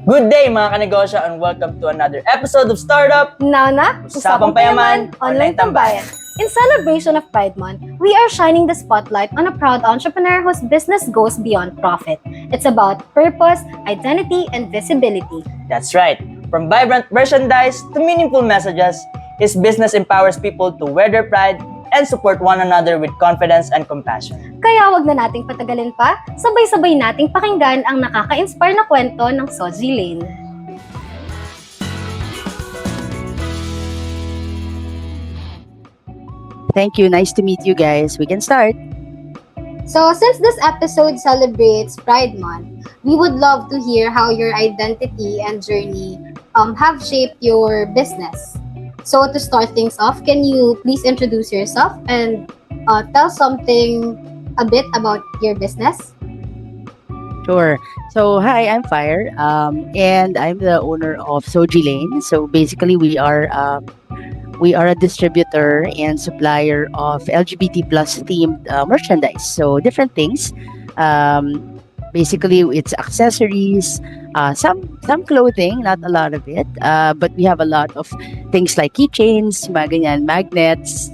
Good day mga kanegosyo and welcome to another episode of Startup Now na, Usapang Payaman, Online Tambayan. In celebration of Pride Month, we are shining the spotlight on a proud entrepreneur whose business goes beyond profit. It's about purpose, identity, and visibility. That's right. From vibrant merchandise to meaningful messages, his business empowers people to wear their pride and support one another with confidence and compassion. Kaya wag na nating patagalin pa, sabay-sabay nating pakinggan ang nakaka-inspire na kwento ng SOGIE Lane. Thank you. Nice to meet you guys. We can start. So, since this episode celebrates Pride Month, we would love to hear how your identity and journey have shaped your business. So, to start things off, can you please introduce yourself and tell something a bit about your business? Sure. So, hi, I'm Fire, and I'm the owner of SOGIE Lane. So, basically, we are a distributor and supplier of LGBT plus themed merchandise. So, different things. Basically, it's accessories, some clothing, not a lot of it, but we have a lot of things like keychains, mga ganyan, magnets,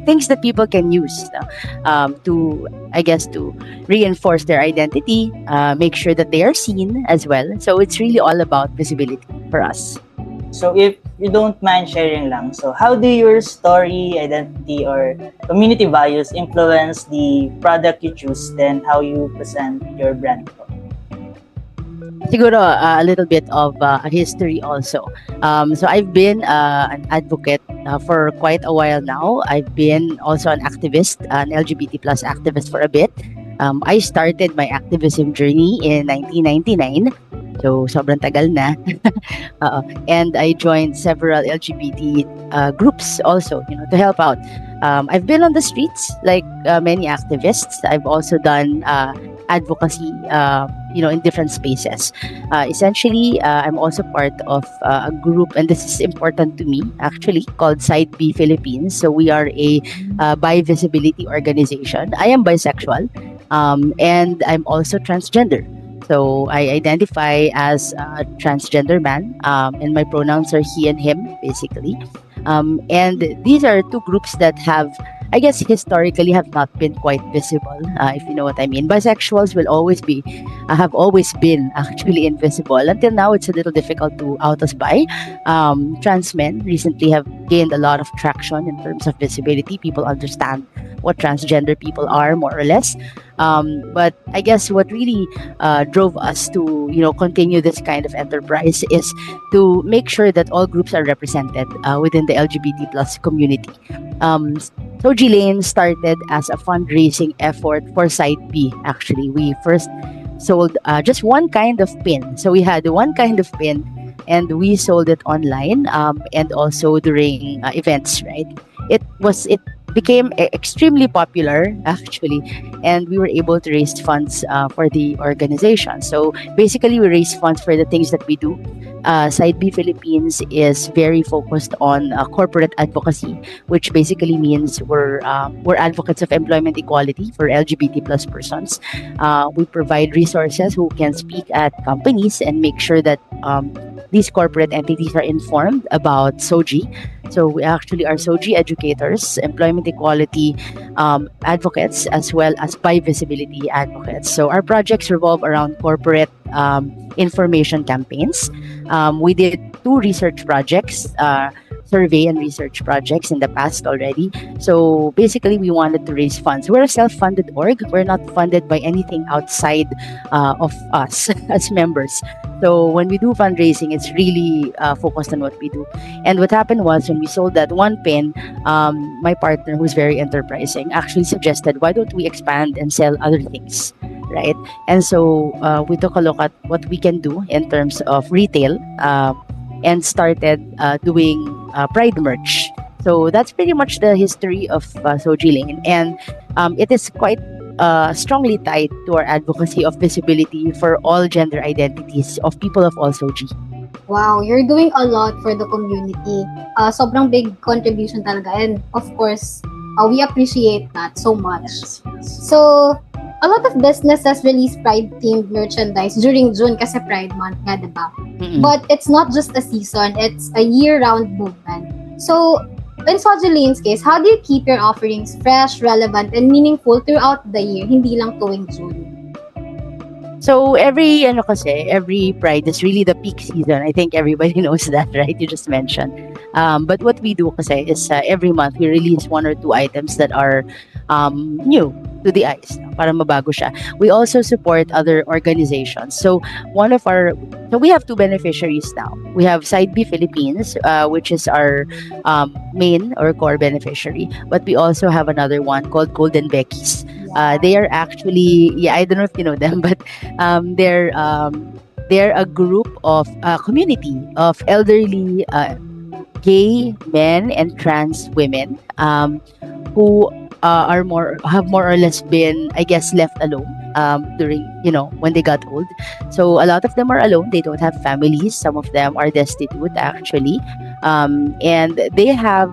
things that people can use to reinforce their identity, make sure that they are seen as well. So it's really all about visibility for us. So if you don't mind sharing lang, so how do your story, identity, or community values influence the product you choose, then how you present your brand? Siguro a little bit of a history also. So I've been an advocate for quite a while now. I've been also an activist, an LGBT plus activist for a bit. I started my activism journey in 1999. So, sobrang tagal na. And I joined several LGBT groups also, to help out. I've been on the streets like many activists. I've also done advocacy, in different spaces. Essentially, I'm also part of a group, and this is important to me, actually, called Side B Philippines. So, we are a bi-visibility organization. I am bisexual, and I'm also transgender. So I identify as a transgender man, and my pronouns are he and him, basically. And these are two groups that historically have not been quite visible, if you know what I mean. Bisexuals have always been actually invisible. Until now, it's a little difficult to out us by. Trans men recently have gained a lot of traction in terms of visibility. People understand what transgender people are, more or less. But I guess what really drove us to continue this kind of enterprise is to make sure that all groups are represented within the LGBT plus community. SOGIE Lane started as a fundraising effort for Site B. Actually, we first sold just one kind of pin. So we had one kind of pin, and we sold it online and also during events. Right? It became extremely popular, actually, and we were able to raise funds for the organization. So basically, we raise funds for the things that we do. Side B Philippines is very focused on corporate advocacy, which basically means we're advocates of employment equality for LGBT plus persons. We provide resources who can speak at companies and make sure that these corporate entities are informed about SOGIE. So we actually are SOGIE educators, employment equality advocates, as well as bi-visibility advocates. So our projects revolve around corporate information campaigns. We did 2 research projects, survey and research projects in the past already. So basically, we wanted to raise funds. We're a self-funded org. We're not funded by anything outside of us as members. So when we do fundraising, it's really focused on what we do. And what happened was when we sold that one pin, my partner, who's very enterprising, actually suggested, why don't we expand and sell other things, right? And so we took a look at what we can do in terms of retail and started doing Pride merch. So that's pretty much the history of SOGIE Lane. And it is quite strongly tied to our advocacy of visibility for all gender identities of people of all SOGIE. Wow, you're doing a lot for the community. Sobrang big contribution talaga. And of course, we appreciate that so much. Yes. So, a lot of businesses release Pride-themed merchandise during June kasi Pride Month nga, diba? But it's not just a season, it's a year-round movement. So, in SOGIE Lane's case, how do you keep your offerings fresh, relevant, and meaningful throughout the year, hindi lang tuwing June? So every Pride is really the peak season. I think everybody knows that, right? You just mentioned. But what we do kasi is every month we release one or two items that are new to the eyes, para mabago siya. We also support other organizations. So we have two beneficiaries now. We have Side B Philippines, which is our main or core beneficiary. But we also have another one called Golden Beckies. They are actually, I don't know if you know them, but they're a group of community of elderly gay men and trans women who have more or less been, I guess, left alone during when they got old. So a lot of them are alone. They don't have families. Some of them are destitute actually, and they have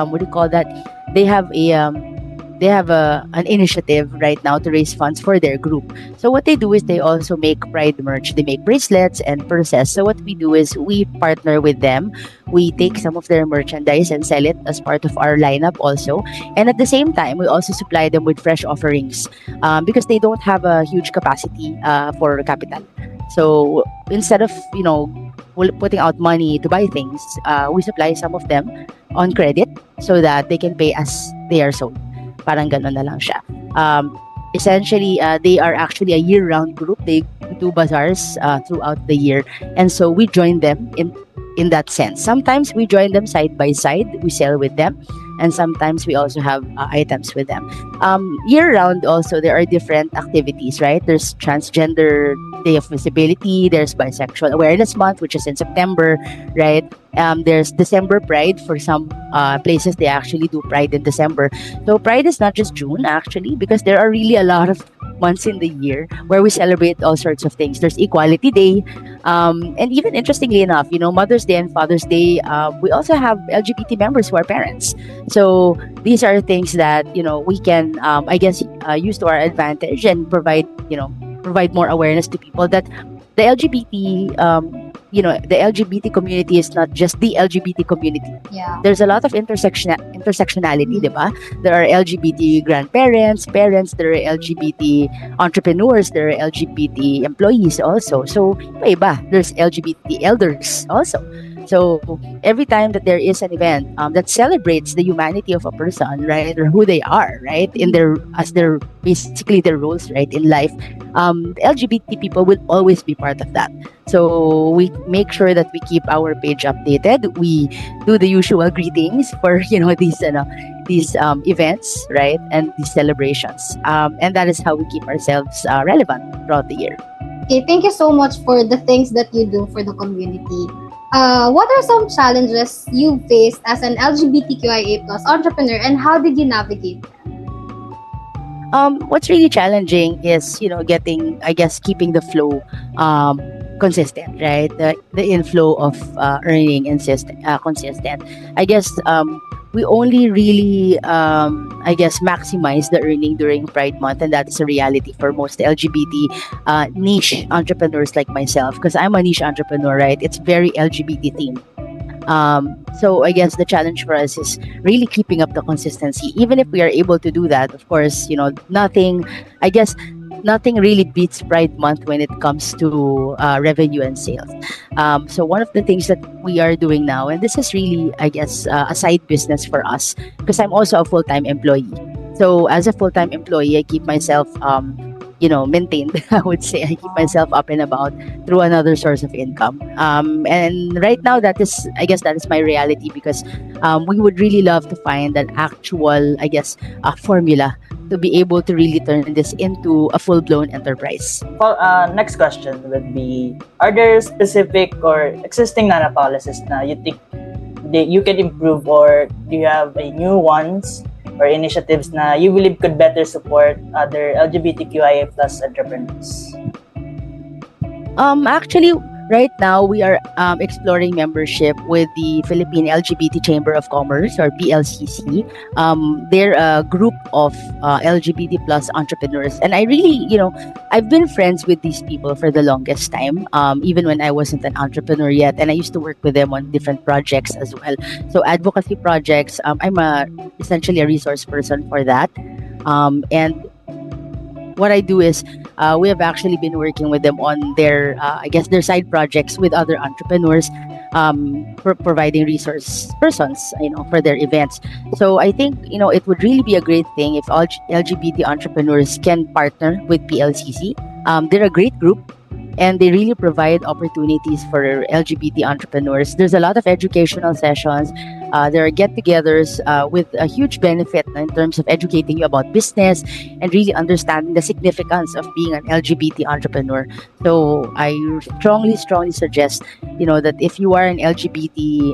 what do you call that? They have an initiative right now to raise funds for their group. So what they do is they also make Pride merch. They make bracelets and purses. So what we do is we partner with them. We take some of their merchandise and sell it as part of our lineup also. And at the same time, we also supply them with fresh offerings because they don't have a huge capacity for capital. So instead of putting out money to buy things, we supply some of them on credit so that they can pay as they are sold. Parang ganon na lang siya. Essentially, they are actually a year-round group. They do bazaars throughout the year. And so we join them in that sense. Sometimes we join them side by side. We sell with them. And sometimes we also have items with them. Year-round also, there are different activities, right? There's Transgender Day of Visibility. There's Bisexual Awareness Month, which is in September, right? There's December Pride. For some places, they actually do Pride in December. So Pride is not just June, actually, because there are really a lot of months in the year where we celebrate all sorts of things. There's Equality Day. And even interestingly enough, Mother's Day and Father's Day, we also have LGBT members who are parents. So these are things that, we can, I guess, use to our advantage and provide more awareness to people that the LGBT, the LGBT community is not just the LGBT community. Yeah. There's a lot of intersectionality, diba? There are LGBT grandparents, parents, there are LGBT entrepreneurs, there are LGBT employees also. So, iba. There's LGBT elders also. So every time that there is an event that celebrates the humanity of a person, right, or who they are, right, basically their roles, right, in life, LGBT people will always be part of that. So we make sure that we keep our page updated. We do the usual greetings for these events, right, and these celebrations, and that is how we keep ourselves relevant throughout the year. Okay, thank you so much for the things that you do for the community. What are some challenges you faced as an LGBTQIA+ entrepreneur, and how did you navigate them? What's really challenging is keeping the flow consistent, right? The inflow of earning consistent. I guess we only really maximize the earning during Pride Month, and that is a reality for most LGBT niche entrepreneurs like myself, because I'm a niche entrepreneur, right? It's very LGBT themed. So I guess the challenge for us is really keeping up the consistency. Even if we are able to do that, of course, nothing really beats Pride Month when it comes to revenue and sales. So one of the things that we are doing now, and this is really, I guess, a side business for us, because I'm also a full-time employee. So as a full-time employee, I keep myself maintained. I would say I keep myself up and about through another source of income. And right now, that is my reality, because we would really love to find an actual, formula to be able to really turn this into a full-blown enterprise. Next question would be, are there specific or existing NANA policies na you think you can improve, or do you have a new ones or initiatives na you believe could better support other LGBTQIA+ entrepreneurs? Actually, right now we are exploring membership with the Philippine LGBT Chamber of Commerce, or PLCC. They're a group of LGBT plus entrepreneurs, and I really, I've been friends with these people for the longest time, even when I wasn't an entrepreneur yet, and I used to work with them on different projects as well. So advocacy projects, I'm essentially a resource person for that, and what I do is we have actually been working with them on their, I guess, their side projects with other entrepreneurs, for providing resource persons, for their events. So I think, it would really be a great thing if all LGBT entrepreneurs can partner with PLCC. They're a great group, and they really provide opportunities for LGBT entrepreneurs. There's a lot of educational sessions. There are get-togethers with a huge benefit in terms of educating you about business and really understanding the significance of being an LGBT entrepreneur. So I strongly suggest, that if you are an LGBT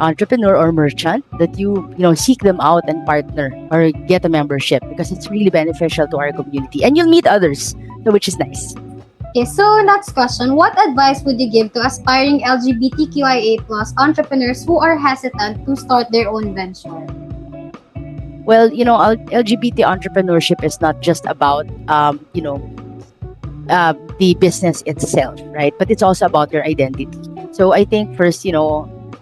entrepreneur or merchant, that you seek them out and partner or get a membership, because it's really beneficial to our community, and you'll meet others, so which is nice. Okay, so next question. What advice would you give to aspiring LGBTQIA plus entrepreneurs who are hesitant to start their own venture? Well, LGBT entrepreneurship is not just about, the business itself, right? But it's also about your identity. So I think first,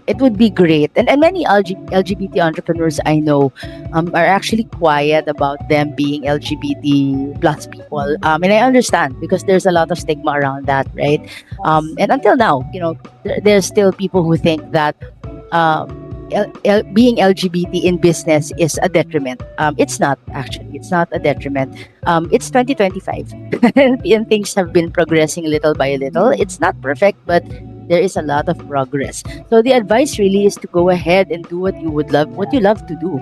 it would be great. And many LGBT entrepreneurs I know are actually quiet about them being LGBT plus people. And I understand, because there's a lot of stigma around that, right? And until now, there's still people who think that being LGBT in business is a detriment. It's not, actually. It's not a detriment. It's 2025 and things have been progressing little by little. It's not perfect, but there is a lot of progress. So the advice really is to go ahead and do what you love to do.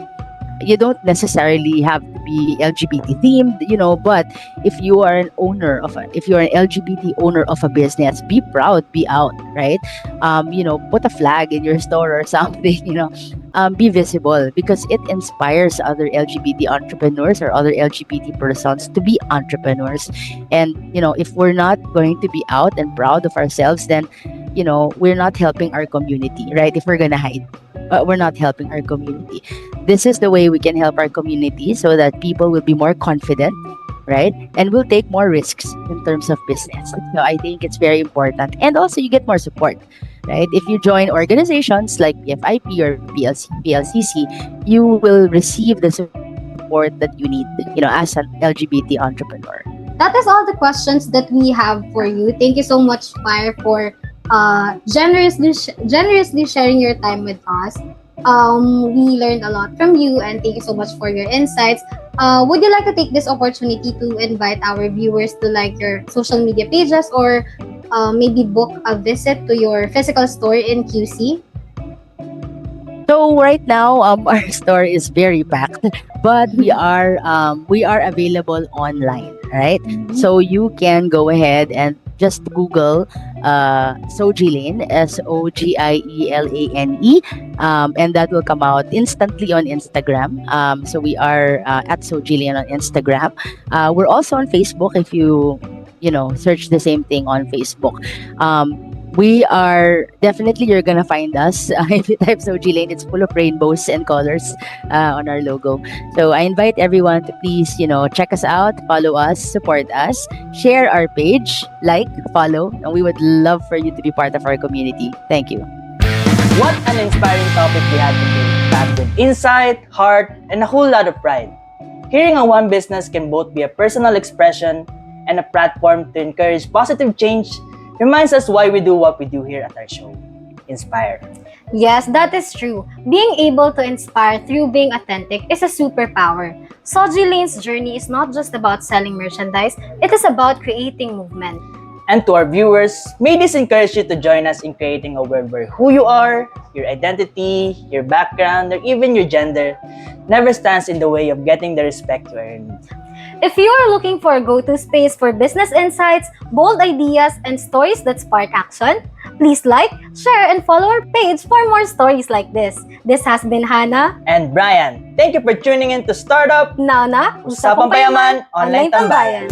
You don't necessarily have to be LGBT themed, but if you are an LGBT owner of a business, be proud, be out, right? Put a flag in your store or something, be visible, because it inspires other LGBT entrepreneurs or other LGBT persons to be entrepreneurs. And, if we're not going to be out and proud of ourselves, then, we're not helping our community, right? If we're gonna hide, we're not helping our community. This is the way we can help our community, so that people will be more confident, right? And will take more risks in terms of business. So I think it's very important. And also you get more support, right? If you join organizations like PFIP or PLCC, you will receive the support that you need, as an LGBT entrepreneur. That is all the questions that we have for you. Thank you so much, Fire, for generously sharing your time with us. We learned a lot from you, and thank you so much for your insights. Would you like to take this opportunity to invite our viewers to like your social media pages, or maybe book a visit to your physical store in QC? So right now, our store is very packed, but we are available online, right? So you can go ahead and just Google SOGIE Lane, SOGIELANE, and that will come out instantly on Instagram. So we are at SOGIE Lane on Instagram. We're also on Facebook if you search the same thing on Facebook. We are definitely, you're gonna find us if you type SOGIE Lane. It's full of rainbows and colors on our logo. So I invite everyone to please, check us out, follow us, support us, share our page, like, follow, and we would love for you to be part of our community. Thank you. What an inspiring topic we had today, packed with insight, heart, and a whole lot of pride. Hearing on one business can both be a personal expression and a platform to encourage positive change reminds us why we do what we do here at our show. Inspire. Yes, that is true. Being able to inspire through being authentic is a superpower. SOGIE Lane's journey is not just about selling merchandise, it is about creating movement. And to our viewers, may this encourage you to join us in creating a world where who you are, your identity, your background, or even your gender never stands in the way of getting the respect you earn. If you are looking for a go-to space for business insights, bold ideas, and stories that spark action, please like, share, and follow our page for more stories like this. This has been Hannah And Brian, thank you for tuning in to Startup Now na Usapang Payaman, Online Tambayan.